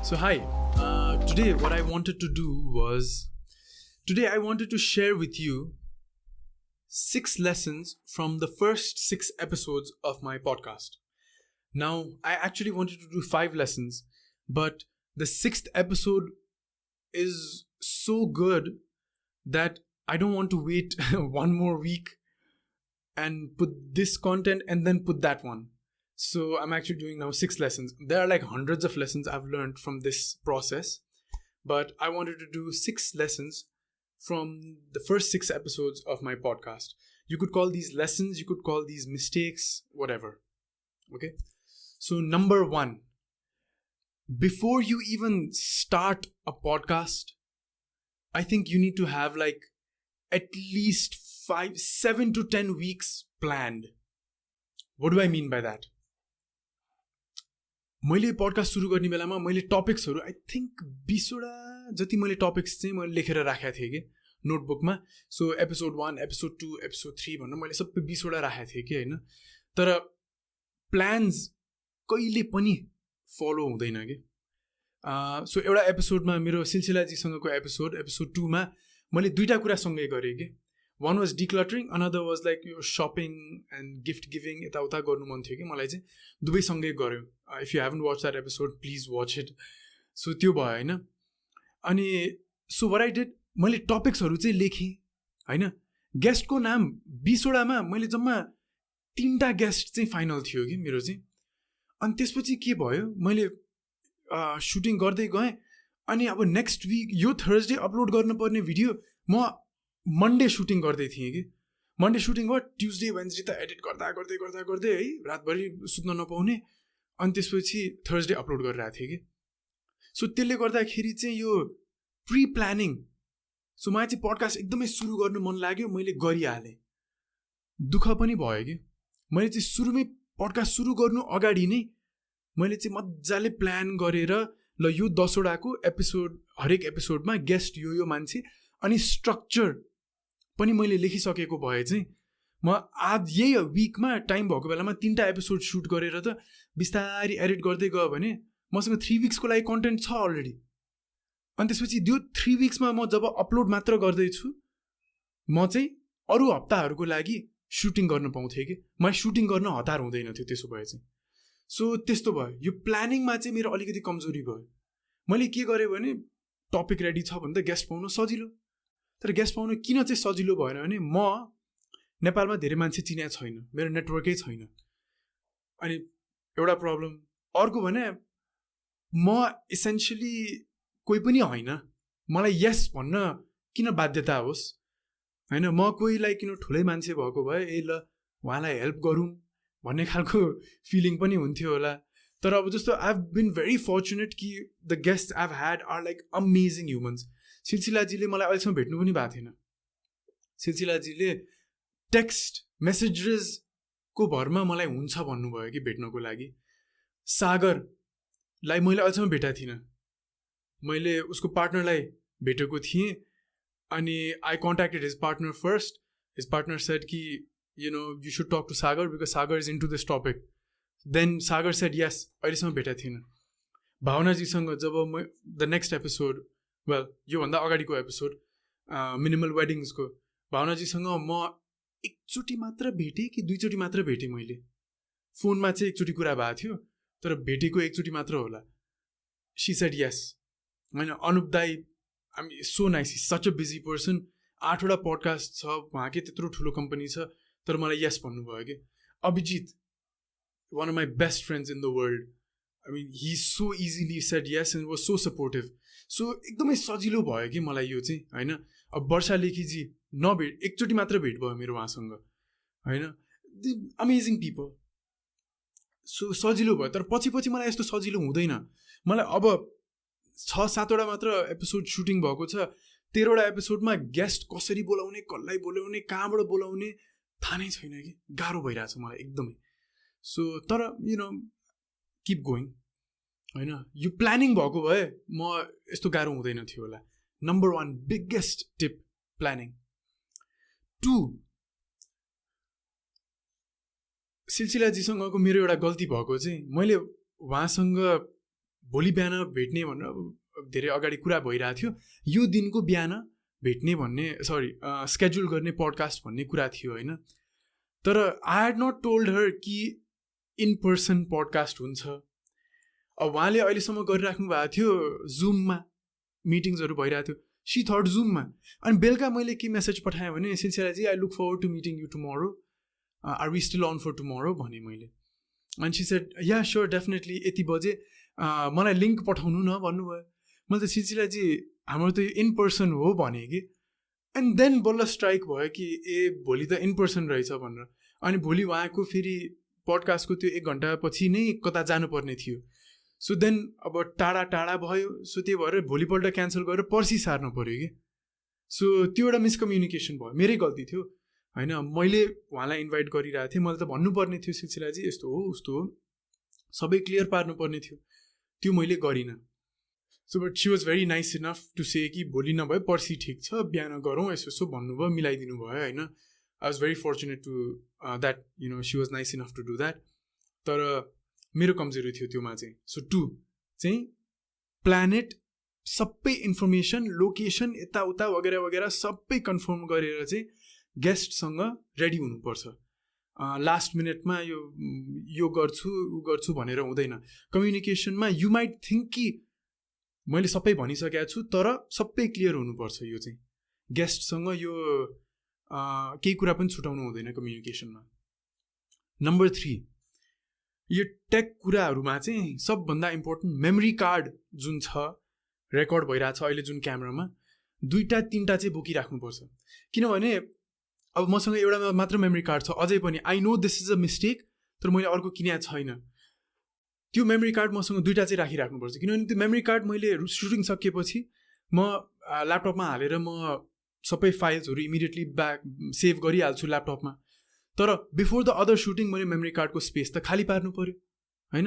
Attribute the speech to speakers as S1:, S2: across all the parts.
S1: So hi, today what I wanted to do was, today I wanted to share with you 6 lessons from the first 6 episodes of my podcast. Now, I actually wanted to do 5 lessons, but the 6th episode is so good that I don't want to wait one more week and put this content and then put that one. So I'm actually doing now 6 lessons. There are like hundreds of lessons I've learned from this process, but I wanted to do 6 lessons from the first 6 episodes of my podcast. You could call these lessons, you could call these mistakes, whatever. Okay? So number 1, before you even start a podcast, I think you need to have like at least 7 to 10 weeks planned. What do I mean by that? मैले podcast सुरु गर्ने बेलामा मैले टपिक्सहरू I think 20वटा जति मैले topics चाहिँ मैले लेखेर राखेको थिएँ कि नोटबुकमा. सो एपिसोड 1, एपिसोड 2, एपिसोड 3 भनेर मैले सबै 20वटा राखेको थिएँ कि होइन. तर प्लान्स कहिले पनि फलो हुँदैन कि. सो एउटा एपिसोडमा मेरो सिलसिलाजीसँगको एपिसोड 2मा मैले 2टा कुरा सँगै गरेँ कि. One was decluttering, another was like shopping and gift giving. यताउता गर्नु मन थियो कि मलाई चाहिँ दुवै सँगै गर्यो. If you haven't watched that episode, please watch it. So त्यो भयो होइन. अनि so what I did, मैले टपिक्सहरू चाहिँ लेखेँ होइन. गेस्टको नाम 20वटामा मैले जम्मा 3टा गेस्ट चाहिँ फाइनल थियो कि मेरो चाहिँ. अनि त्यसपछि के भयो, मैले सुटिङ गर्दै गएँ. अनि अब नेक्स्ट विक यो थर्सडे अपलोड गर्नुपर्ने भिडियो म मन्डे सुटिङ गर्दै थिएँ कि. मन्डे सुटिङ भयो, ट्युजडे वेन्सडे त एडिट गर्दै है रातभरि सुत्न नपाउने. अनि त्यसपछि थर्सडे अपलोड गरिरहेको थिएँ कि. सो त्यसले गर्दाखेरि चाहिँ यो प्री प्लानिङ. सो मलाई चाहिँ पडकास्ट एकदमै सुरु गर्नु मन लाग्यो, मैले गरिहालेँ. दुःख पनि भयो कि मैले चाहिँ सुरुमै पडकास्ट सुरु गर्नु अगाडि नै मैले चाहिँ मजाले प्लान गरेर ल यो 10वटाको एपिसोड, हरेक एपिसोडमा गेस्ट यो मान्छे अनि स्ट्रक्चर पनि मैले लेखिसकेको भए चाहिँ म आज यही विकमा टाइम भएको बेलामा 3टा एपिसोड सुट गरेर त बिस्तारै एडिट गर्दै गयो भने मसँग 3 विक्सको लागि कन्टेन्ट छ अलरेडी. अनि त्यसपछि त्यो 3 विक्समा म जब अपलोड मात्र गर्दैछु म चाहिँ अरू हप्ताहरूको लागि सुटिङ गर्न पाउँथेँ कि. मलाई सुटिङ गर्न हतार हुँदैन थियो त्यसो भए चाहिँ. सो त्यस्तो भयो. यो प्लानिङमा चाहिँ मेरो अलिकति कमजोरी भयो. मैले के गरेँ भने टपिक रेडी छ भने त गेस्ट पाउनु सजिलो. तर गेस्ट पाउनु किन चाहिँ सजिलो भएन भने म नेपालमा धेरै मान्छे चिनेको छैन, मेरो नेटवर्कै छैन. अनि एउटा प्रब्लम. अर्को भने म इसेन्सियली कोही पनि होइन. मलाई यस भन्न किन बाध्यता होस् होइन. म कोहीलाई किन ठुलै मान्छे भएको भए ल उहाँलाई हेल्प गरौँ भन्ने खालको फिलिङ पनि हुन्थ्यो होला. तर अब जस्तो I have been very fortunate कि the guest I have had are like amazing humans. सिलसिलाजीले मलाई अहिलेसम्म भेट्नु पनि भएको थिएन. सिलसिलाजीले टेक्स्ट मेसेजेसको भरमा मलाई हुन्छ भन्नुभयो कि भेट्नको लागि. सागरलाई मैले अहिलेसम्म भेटाएको थिइनँ. मैले उसको पार्टनरलाई भेटेको थिएँ. अनि I कन्ट्याक्टेड his partner first. His partner shed कि you should talk to Sagar because Sagar is into this topic. Then Sagar said yes. अहिलेसम्म भेटेको थिएन. भावनाजीसँग जब म द नेक्स्ट एपिसोड, वेल योभन्दा अगाडिको एपिसोड मिनिमल वेडिङ्सको, भावनाजीसँग म एकचोटि मात्र भेटेँ कि 2चोटि मात्र भेटेँ मैले. फोनमा चाहिँ एकचोटि कुरा भएको थियो तर भेटेको एकचोटि मात्र होला. सी सेड यस होइन. अनुप दाई, I am so nice, such a busy person. 8वटा पडकास्ट छ उहाँकै, त्यत्रो ठुलो कम्पनी छ, तर मलाई यस भन्नुभयो कि. Abhijit, one of my best friends in the world, I mean he so easily said yes and was so supportive. So एकदमै सजिलो भयो कि मलाई यो चाहिँ होइन. अब वर्षा लेखीजी एकचोटि मात्र भेट भयो मेरो उहाँसँग होइन. Amazing people. सो सजिलो भयो. तर पछि मलाई यस्तो सजिलो हुँदैन. मलाई अब 6-7वटा मात्र एपिसोड सुटिङ भएको छ. 13वटा एपिसोडमा गेस्ट कसरी बोलाउने, कसलाई बोलाउने, कहाँबाट बोलाउने थाहा नै छैन कि. गाह्रो भइरहेछ मलाई एकदमै. सो तर किप गोइङ होइन. यो प्लानिङ भएको भए म यस्तो गाह्रो हुँदैन थियो होला. Number 1 biggest tip, planning. 2, सिलसिलाजीसँगको मेरो एउटा गल्ती भएको चाहिँ मैले उहाँसँग भोलि बिहान भेट्ने भनेर धेरै अगाडि कुरा भइरहेको थियो, यो दिनको बिहान भेट्ने भन्ने स्केड्युल गर्ने पडकास्ट भन्ने कुरा थियो होइन। तर I had not told her कि इन पर्सन पडकास्ट हुन्छ। अब उहाँले अहिलेसम्म गरिराख्नु भएको थियो जुममा मिटिङ्सहरू भइरहेको थियो, सी थट जुममा। अनि बेलुका मैले के मेसेज पठाएँ भने सिलसिलाजी I look forward to meeting you tomorrow, are we still on for tomorrow भने मैले। अनि she said yeah sure definitely यति बजे मलाई लिङ्क पठाउनु न भन्नुभयो। मैले त सिलसिलाजी हाम्रो त इन पर्सन हो भने कि। एन्ड देन बल्ल स्ट्राइक भयो कि ए भोलि त इन पर्सन रहेछ भनेर। अनि भोलि उहाँको फेरि पडकास्टको त्यो 1 घन्टा पछि नै कता जानुपर्ने थियो। सो देन अब टाढा टाढा भयो, सो त्यही भएर भोलिपल्ट क्यान्सल गरेर पर्सि सार्नु पऱ्यो कि। सो त्यो एउटा मिसकम्युनिकेसन भयो, मेरै गल्ती थियो होइन। मैले उहाँलाई इन्भाइट गरिरहेको थिएँ, मैले त भन्नुपर्ने थियो सिलसिलाजी यस्तो हो उस्तो हो, सबै क्लियर पार्नुपर्ने थियो, त्यो मैले गरिनँ। So but she was very nice enough to say कि भोलि नभए पर्सि ठिक छ, बिहान गरौँ यसो यसो भन्नुभयो, मिलाइदिनु भयो होइन। I was very fortunate to that you know she was nice enough to do that. तर मेरो कमजोरी थियो त्योमा चाहिँ। सो 2 चाहिँ प्लानेट सबै इन्फर्मेसन लोकेसन यताउता वगेरा वगेरा सबै कन्फर्म गरेर चाहिँ गेस्टसँग रेडी हुनुपर्छ। लास्ट मिनटमा यो गर्छु ऊ गर्छु भनेर हुँदैन। कम्युनिकेसनमा यु माइट थिङ्क कि मैले सबै भनिसकेको छु, तर सबै क्लियर हुनुपर्छ। यो चाहिँ गेस्टसँग यो केही कुरा पनि छुटाउनु हुँदैन कम्युनिकेसनमा। नम्बर 3 यो टेक कुराहरूमा चाहिँ सबभन्दा इम्पोर्टेन्ट मेमोरी कार्ड जुन छ रेकर्ड भइरहेको छ अहिले जुन क्यामेरामा 2-3 चाहिँ बोकिराख्नुपर्छ। किनभने अब मसँग एउटा मात्र मेमोरी कार्ड छ अझै पनि, I know this is a mistake, तर मैले अर्को किनेको छैन। त्यो मेमोरी कार्ड मसँग 2 चाहिँ राखिराख्नुपर्छ। किनभने त्यो मेमोरी कार्ड मैले सुटिङ सकेपछि म ल्यापटपमा हालेर म सबै फाइल्सहरू इमिडिएटली सेभ गरिहाल्छु ल्यापटपमा। तर बिफोर द अदर सुटिङ मैले मेमोरी कार्डको स्पेस त खाली पार्नु पऱ्यो होइन।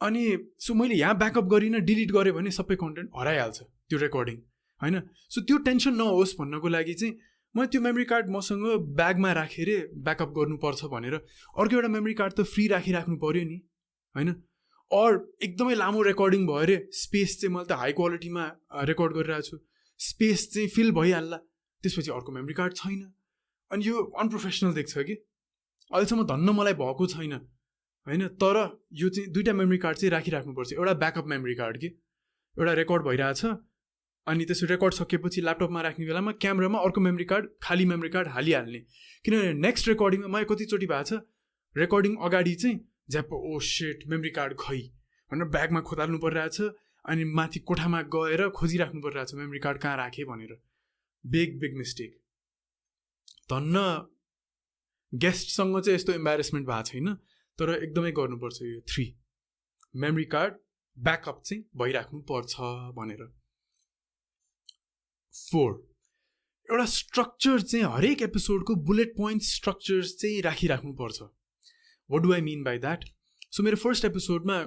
S1: अनि सो मैले यहाँ ब्याकअप गरिनँ, डिलिट गरेँ भने सबै कन्टेन्ट हराइहाल्छ त्यो रेकर्डिङ होइन। सो त्यो टेन्सन नहोस् भन्नको लागि चाहिँ मैले त्यो मेमोरी कार्ड मसँग ब्यागमा राखेर ब्याकअप गर्नुपर्छ भनेर अर्को एउटा मेमोरी कार्ड त फ्री राखिराख्नु पऱ्यो नि होइन। अर एकदमै लामो रेकर्डिङ भयो अरे, स्पेस चाहिँ मैले त हाई क्वालिटीमा रेकर्ड गरिरहेको छु, स्पेस चाहिँ फिल भइहाल्ला, त्यसपछि अर्को मेमोरी कार्ड छैन। अनि यो अनप्रोफेसनल देख्छ कि। अहिलेसम्म धन्न मलाई भएको छैन होइन। तर यो चाहिँ 2 मेमोरी कार्ड चाहिँ राखिराख्नुपर्छ। एउटा ब्याकअप मेमोरी कार्ड कि, एउटा रेकर्ड भइरहेछ अनि त्यसो रेकर्ड सकेपछि ल्यापटपमा राख्ने बेलामा क्यामेरामा अर्को मेमोरी कार्ड खाली मेमोरी कार्ड हालिहाल्ने। किनभने नेक्स्ट रेकर्डिङमा मलाई कतिचोटि भएको छ रेकर्डिङ अगाडि चाहिँ झ्याप ओ सेट मेमोरी कार्ड खै भनेर ब्यागमा खोताल्नु परिरहेछ, अनि माथि कोठामा गएर खोजिराख्नु परिरहेछ मेमोरी कार्ड कहाँ राखेँ भनेर। Big mistake. धन्न गेस्टसँग चाहिँ यस्तो इम्बारेसमेन्ट भएको छैन, तर एकदमै गर्नुपर्छ यो 3 मेमोरी कार्ड ब्याकअप चाहिँ भइराख्नु पर्छ भनेर। 4 एउटा स्ट्रक्चर चाहिँ हरेक एपिसोडको बुलेट पोइन्ट स्ट्रक्चर्स चाहिँ राखिराख्नुपर्छ। What do I mean by that? So मेरो फर्स्ट एपिसोडमा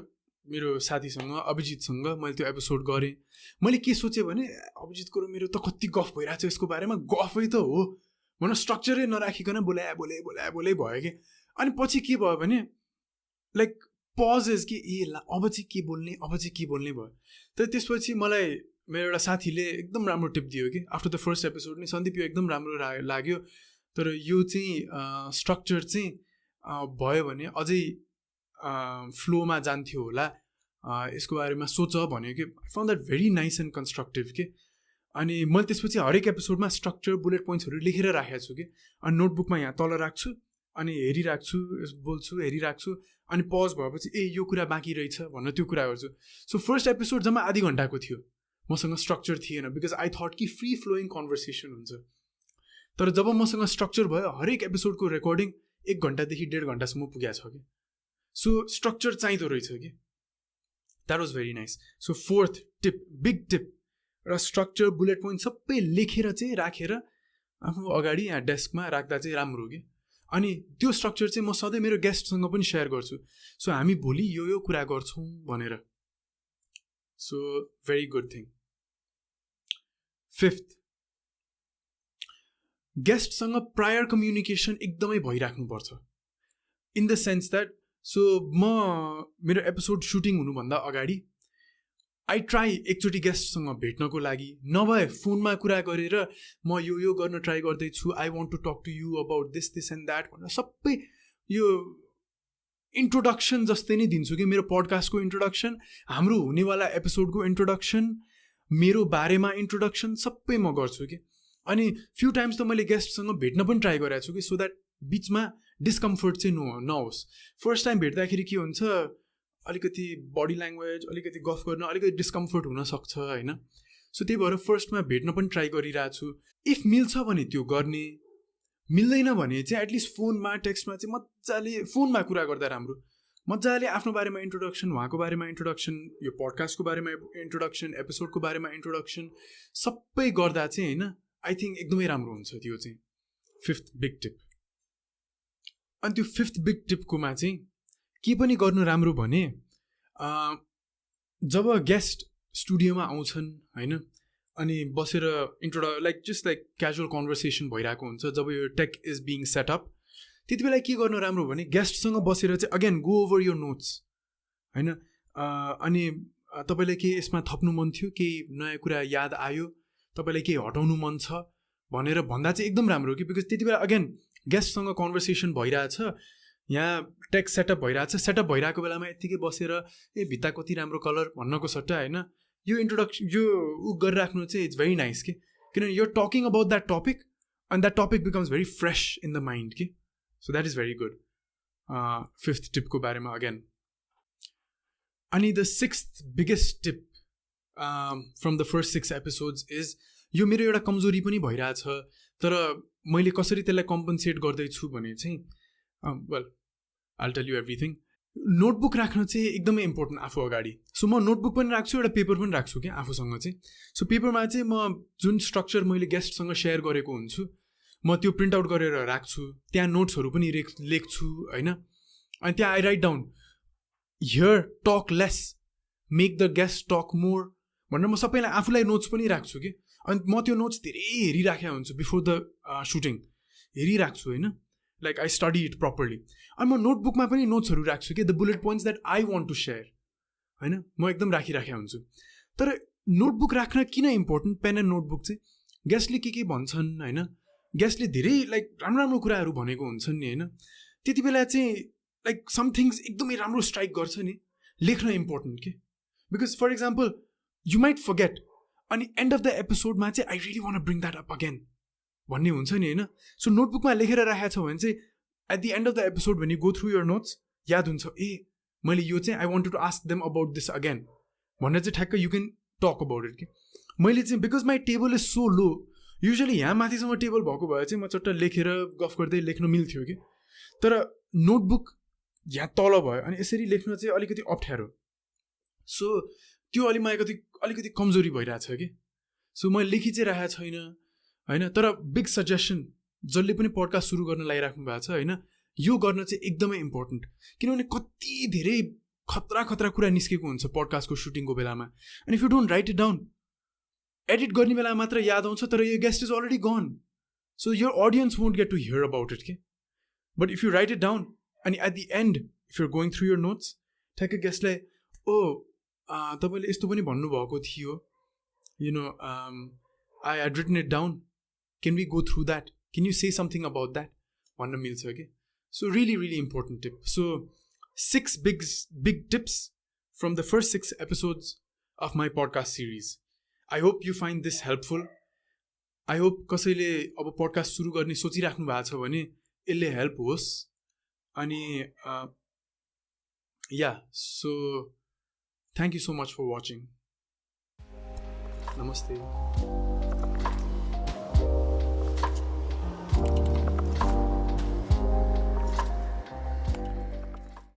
S1: मेरो साथीसँग अभिजितसँग मैले त्यो एपिसोड गरेँ। मैले के सोचेँ भने अभिजितको र मेरो त कति गफ भइरहेको छ यसको बारेमा, गफै त हो भनेर स्ट्रक्चरै नराखिकन बोले भयो कि। अनि पछि के भयो भने लाइक पजेस कि अब चाहिँ के बोल्ने भयो। तर त्यसपछि मलाई मेरो एउटा साथीले एकदम राम्रो टिप दियो कि आफ्टर द फर्स्ट एपिसोड नि, सन्दीप यो एकदम राम्रो लाग्यो, तर यो चाहिँ स्ट्रक्चर चाहिँ भयो भने अझै फ्लोमा जान्थ्यो होला, यसको बारेमा सोच भन्यो कि। I found that very nice and constructive के। अनि मैले त्यसपछि हरेक एपिसोडमा स्ट्रक्चर बुलेट पोइन्ट्सहरू लेखेर राखेको छु कि। अनि नोटबुकमा यहाँ तल राख्छु, अनि हेरिराख्छु, बोल्छु हेरिराख्छु, अनि पज भएपछि ए यो कुरा बाँकी रहेछ भनेर त्यो कुरा गर्छु। सो फर्स्ट एपिसोड जम्मा आधी घन्टाको थियो, मसँग स्ट्रक्चर थिएन बिकज आई थट कि फ्री फ्लोइङ कन्भर्सेसन हुन्छ। तर जब मसँग स्ट्रक्चर भयो हरेक एपिसोडको रेकर्डिङ 1 घन्टादेखि 1.5 घन्टासम्म पुगेको छ कि। सो स्ट्रक्चर चाहिँदो रहेछ कि। That was very nice. So 4th tip, big tip, र स्ट्रक्चर बुलेट पोइन्ट सबै लेखेर चाहिँ राखेर आफ्नो अगाडि यहाँ डेस्कमा राख्दा चाहिँ राम्रो कि। अनि त्यो स्ट्रक्चर चाहिँ म सधैँ मेरो गेस्टसँग पनि सेयर गर्छु। सो हामी भोलि यो कुरा गर्छौँ भनेर। So very good thing. 5th गेस्टसँग प्रायर कम्युनिकेसन एकदमै भइराख्नुपर्छ। In the sense that so मेरो एपिसोड सुटिङ हुनुभन्दा अगाडि आई ट्राई एकचोटि गेस्टसँग भेट्नको लागि, नभए फोनमा कुरा गरेर म यो गर्न ट्राई गर्दैछु, I want to talk to you about this and that भनेर सबै यो इन्ट्रोडक्सन जस्तै नै दिन्छु कि मेरो पडकास्टको इन्ट्रोडक्सन, हाम्रो हुनेवाला एपिसोडको इन्ट्रोडक्सन, मेरो बारेमा इन्ट्रोडक्सन सबै म गर्छु कि। अनि फ्यु टाइम्स त मैले गेस्टसँग भेट्न पनि ट्राई गरेको छु कि, सो द्याट बिचमा डिस्कम्फर्ट चाहिँ नहोस्। फर्स्ट टाइम भेट्दाखेरि के हुन्छ, अलिकति बडी ल्याङ्ग्वेज, अलिकति गफ गर्न अलिकति डिस्कम्फर्ट हुनसक्छ होइन। सो त्यही भएर फर्स्टमा भेट्न पनि ट्राई गरिरहेको छु। इफ मिल्छ भने त्यो गर्ने, मिल्दैन भने चाहिँ एटलिस्ट फोनमा टेक्स्टमा चाहिँ मजाले फोनमा कुरा गर्दा राम्रो, मजाले आफ्नो बारेमा इन्ट्रोडक्सन, उहाँको बारेमा इन्ट्रोडक्सन, यो पडकास्टको बारेमा इन्ट्रोडक्सन, एपिसोडको बारेमा इन्ट्रोडक्सन सबै गर्दा चाहिँ होइन, आई थिङ्क एकदमै राम्रो हुन्छ त्यो चाहिँ। Fifth big tip. अनि त्यो फिफ्थ बिग टिपकोमा चाहिँ के पनि गर्नु राम्रो भने, जब गेस्ट स्टुडियोमा आउँछन् होइन, अनि बसेर like just like casual conversation भइरहेको हुन्छ, जब यो टेक इज बिङ सेटअप, त्यति बेला के गर्नु राम्रो भने गेस्टसँग बसेर चाहिँ again go over your notes होइन। अनि तपाईँलाई केही यसमा थप्नु मन थियो, केही नयाँ कुरा याद आयो, तपाईँलाई केही हटाउनु मन छ भनेर भन्दा चाहिँ एकदम राम्रो हो कि। बिकज त्यति बेला अगेन गेस्टसँग कन्भर्सेसन भइरहेछ, यहाँ टेक सेटअप भइरहेछ, सेटअप भइरहेको बेलामा यत्तिकै बसेर भित्ता कति राम्रो कलर भन्नको सट्टा होइन, यो इन्ट्रोडक्सन यो गरिराख्नु चाहिँ इट्स भेरी नाइस कि, किनभने यो talking about that topic and that topic becomes very fresh in the mind कि। So that is very good fifth टिपको बारेमा अगेन। अनि the sixth biggest tip from the first 6 episodes is, यो मेरो एउटा कमजोरी पनि भइरहेछ, तर मैले कसरी त्यसलाई कम्पन्सेट गर्दैछु भने चाहिँ, well I'll tell you everything. Notebook राख्न चाहिँ एकदमै इम्पोर्टेन्ट आफू अगाडि। सो म नोटबुक पनि राख्छु, एउटा पेपर पनि राख्छु क्या आफूसँग चाहिँ। सो पेपरमा चाहिँ म जुन स्ट्रक्चर मैले गेस्टसँग सेयर गरेको हुन्छु, म त्यो प्रिन्ट आउट गरेर राख्छु, त्यहाँ नोट्सहरू पनि लेख्छु होइन। अनि त्यहाँ I write down here talk less, make the guest talk more भनेर म सबैलाई आफूलाई नोट्स पनि राख्छु कि। अनि म त्यो नोट्स धेरै हेरिराखेको हुन्छु बिफोर द सुटिङ, हेरिराख्छु होइन, like I study it properly. अनि म नोटबुकमा पनि नोट्सहरू राख्छु कि, the bullet points that I want to share होइन, म एकदम राखिराखेको हुन्छु। तर नोटबुक राख्न किन इम्पोर्टेन्ट, पेन एन्ड नोटबुक चाहिँ, गेस्टले के भन्छन् होइन, गेस्टले धेरै लाइक राम्रो राम्रो कुराहरू भनेको हुन्छन् नि होइन, त्यति बेला चाहिँ लाइक सम थिङ्स एकदमै राम्रो स्ट्राइक गर्छ नि, लेख्न इम्पोर्टेन्ट के। Because for example you might forget, अनि एन्ड अफ द एपिसोडमा चाहिँ I really want bring that up again भन्ने हुन्छ नि होइन। सो नोटबुकमा लेखेर राखेको छ भने चाहिँ at the end of the episode when you go through your notes याद हुन्छ, ए मैले यो चाहिँ I wanted to ask them about this again भनेर चाहिँ ठ्याक्क you can talk about it कि। मैले चाहिँ because my table is so low, usually यहाँ माथिसम्म टेबल भएको भए चाहिँ म चट्ट लेखेर गफ गर्दै लेख्न मिल्थ्यो कि, तर नोटबुक यहाँ तल भयो अनि यसरी लेख्न चाहिँ अलिकति अप्ठ्यारो। सो त्यो अलिकति कमजोरी भइरहेछ कि। सो मैले लेखि चाहिँ राखेको छैन होइन। तर बिग सजेसन, जसले पनि पडकास्ट सुरु गर्न लागिराख्नु भएको छ होइन, यो गर्न चाहिँ एकदमै इम्पोर्टेन्ट, किनभने कति धेरै खतरा कुरा निस्केको हुन्छ पडकास्टको सुटिङको बेलामा। And if you don't write it down, edit गर्ने बेला मात्र याद आउँछ, तर यो guest is already gone, so your audience won't get to hear about it के। But if you write it down अनि at the end if you're going through your notes, ठ्याक्कै गेस्टलाई ओ तपाईँले यस्तो पनि भन्नुभएको थियो, you know I had written it down, can we go through that, can you say something about that भन्नु मिल्छ कि। So really important tip. So 6 big tips from the first 6 episodes of my podcast series. I hope you find this helpful. I hope कसैले अब podcast सुरु गर्ने सोचिराख्नु भएको छ भने यसले हेल्प होस्। अनि yeah, so thank you so much for watching. Namaste.